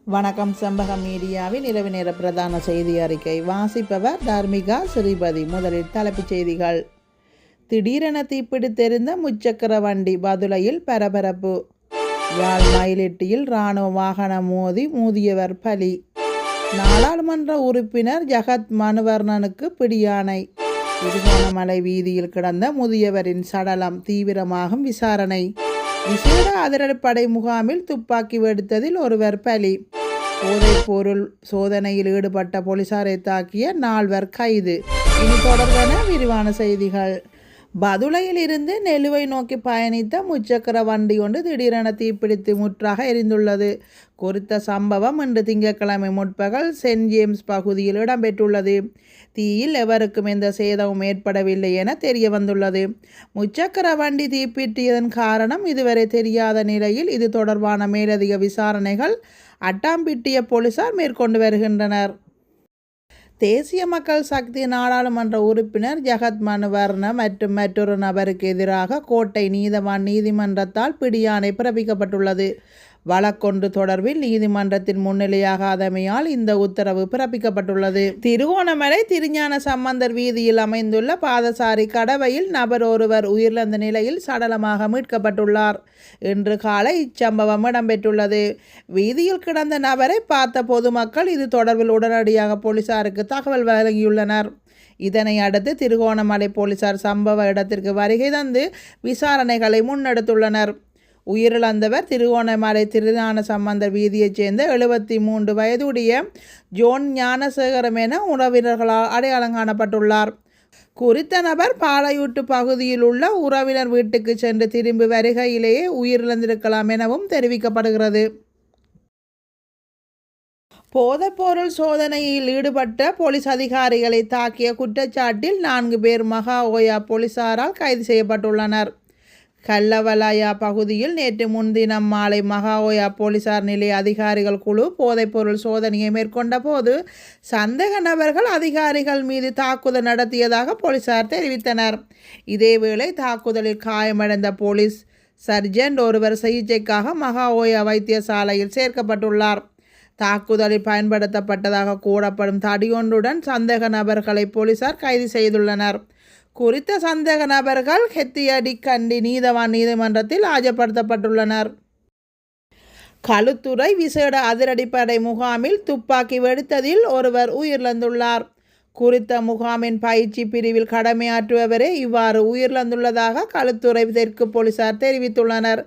வணக்கம். செம்பகம் மீடியாவின் இரவு நேர பிரதான செய்தி அறிக்கை வாசிப்பவர் தர்மிகா ஸ்ரீபதி. முதலில் தலைப்புச் செய்திகள். திடீரென தீப்பிடித்தெறிந்த முச்சக்கர வண்டி, பதுளையில் பரபரப்பு. யாழ் மயிலிட்டியில் இராணுவ வாகனம் மோதி மூதியவர் பலி. நாடாளுமன்ற உறுப்பினர் ஜகத் மனுவர்ணனுக்கு பிடியாணை. திருகோணமலை வீதியில் கிடந்த முதியவரின் சடலம் தீவிரமாகும் விசாரணை. விசேட அதிரடிப்படை முகாமில் துப்பாக்கி வெடித்ததில் ஒருவர் பலி. போதைப் பொருள் சோதனையில் ஈடுபட்ட போலீசாரை தாக்கிய 4 கைது. இனி தொடர்பான விரிவான செய்திகள். பதுளையில் இருந்து நெலுவை நோக்கி பயணித்த முச்சக்கர வண்டி ஒன்று திடீரென தீப்பிடித்து முற்றாக எரிந்துள்ளது. குறித்த சம்பவம் இன்று திங்கட்கிழமை முற்பகல் சென்ட் ஜேம்ஸ் பகுதியில் இடம்பெற்றுள்ளது. தீயில் எவருக்கும் எந்த சேதமும் ஏற்படவில்லை என தெரிய வந்துள்ளது. முச்சக்கர வண்டி தீப்பிட்டியதன் காரணம் இதுவரை தெரியாத நிலையில் இது தொடர்பான மேலதிக விசாரணைகள் அட்டாம்பிட்டிய போலீசார் மேற்கொண்டு வருகின்றனர். தேசிய மக்கள் சக்தி நாடாளுமன்ற உறுப்பினர் ஜகத் மனுவர்ண மற்றும் மற்றொரு நபருக்கு எதிராக கோட்டை நீதவான் நீதிமன்றத்தால் பிடியாணை பிறப்பிக்கப்பட்டுள்ளது. வழக்கொன்று தொடர்பில் நீதிமன்றத்தின் முன்னிலையாகாதமையால் இந்த உத்தரவு பிறப்பிக்கப்பட்டுள்ளது. திருகோணமலை திருஞான சம்பந்தர் வீதியில் அமைந்துள்ள பாதசாரி கடவையில் நபர் ஒருவர் உயிரிழந்த நிலையில் சடலமாக மீட்கப்பட்டுள்ளார். இன்று காலை இச்சம்பவம் இடம்பெற்றுள்ளது. வீதியில் கிடந்த நபரை பார்த்த பொதுமக்கள் இது தொடர்பில் உடனடியாக போலீசாருக்கு தகவல் வழங்கியுள்ளனர். இதனை அடுத்து திருகோணமலை போலீசார் சம்பவ இடத்திற்கு வருகை தந்து விசாரணைகளை முன்னெடுத்துள்ளனர். உயிரிழந்தவர் திருகோணமலை திருஞான சம்பந்தர் வீதியைச் சேர்ந்த 73 வயதுடைய ஜோன் ஞானசேகரம் என உறவினர்களால் அடையாளம் காணப்பட்டுள்ளார். குறித்த நபர் பாலையூட்டு பகுதியில் உள்ள உறவினர் வீட்டுக்கு சென்று திரும்பி வருகையிலேயே உயிரிழந்திருக்கலாம் எனவும் தெரிவிக்கப்படுகிறது. போதைப்பொருள் சோதனையில் ஈடுபட்ட போலீஸ் அதிகாரிகளை தாக்கிய குற்றச்சாட்டில் 4 பேர் மகா ஓயா போலீசாரால் கைது செய்யப்பட்டுள்ளனர். கல்லவலாயா பகுதியில் நேற்று முன்தினம் மாலை மகா ஓயா போலீசார் நிலைய அதிகாரிகள் குழு போதைப்பொருள் சோதனையை மேற்கொண்ட போது சந்தேக நபர்கள் அதிகாரிகள் மீது தாக்குதல் நடத்தியதாக போலீசார் தெரிவித்தனர். இதேவேளை தாக்குதலில் காயமடைந்த போலீஸ் சர்ஜென்ட் ஒருவர் சிகிச்சைக்காக மகா ஓயா வைத்தியசாலையில் சேர்க்கப்பட்டுள்ளார். தாக்குதலில் பயன்படுத்தப்பட்டதாக கூறப்படும் தடியொன்றுடன் சந்தேக நபர்களை போலீசார் கைது செய்துள்ளனர். குறித்த சந்தேக நபர்கள் ஹெத்தியடிக்கண்டி நீதவான் நீதிமன்றத்தில் ஆஜர்படுத்தப்பட்டுள்ளனர். களுத்துறை விசேட அதிரடிப்படை முகாமில் துப்பாக்கி வெடித்ததில் ஒருவர் உயிரிழந்துள்ளார். குறித்த முகாமின் பயிற்சி பிரிவில் கடமையாற்றுபவரே இவ்வாறு உயிரிழந்துள்ளதாக களுத்துறை தெற்கு போலீசார் தெரிவித்துள்ளனர்.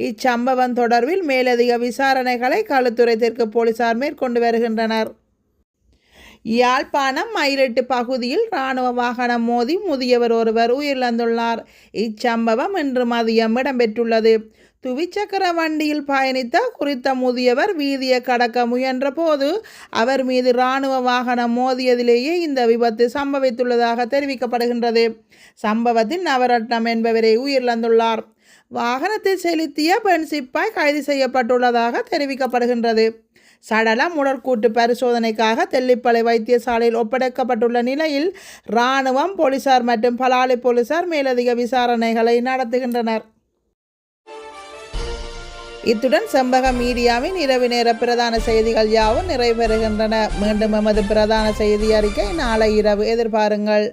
இச்சம்பவம் தொடர்பில் மேலதிக விசாரணைகளை களுத்துறை தெற்கு போலீசார் மேற்கொண்டு வருகின்றனர். யாழ்ப்பாணம் மயிலிட்டு பகுதியில் இராணுவ வாகனம் மோதி முதியவர் ஒருவர் உயிரிழந்துள்ளார். இச்சம்பவம் இன்று மதியம் இடம்பெற்றுள்ளது. துவிச்சக்கர வண்டியில் பயணித்த குறித்த முதியவர் வீதியை கடக்க முயன்ற போது அவர் மீது இராணுவ வாகனம் மோதியதிலேயே இந்த விபத்து சம்பவித்துள்ளதாக தெரிவிக்கப்படுகின்றது. சம்பவத்தில் நவரட்னம் என்பவரை உயிரிழந்துள்ளார். வாகனத்தை செலுத்திய பெண் சிப்பாய் கைது செய்யப்பட்டுள்ளதாக தெரிவிக்கப்படுகின்றது. சடலம் உடற்கூட்டு பரிசோதனைக்காக தெல்லிப்பளை வைத்தியசாலையில் ஒப்படைக்கப்பட்டுள்ள நிலையில் இராணுவம், போலீசார் மற்றும் பலாலி போலீசார் மேலதிக விசாரணைகளை நடத்துகின்றனர். இத்துடன் செம்பகம் மீடியாவின் இரவு நேர பிரதான செய்திகள் யாவும் நிறைவேறுகின்றன. மீண்டும் எமது பிரதான செய்தி அறிக்கை நாளை இரவு எதிர்பாருங்கள்.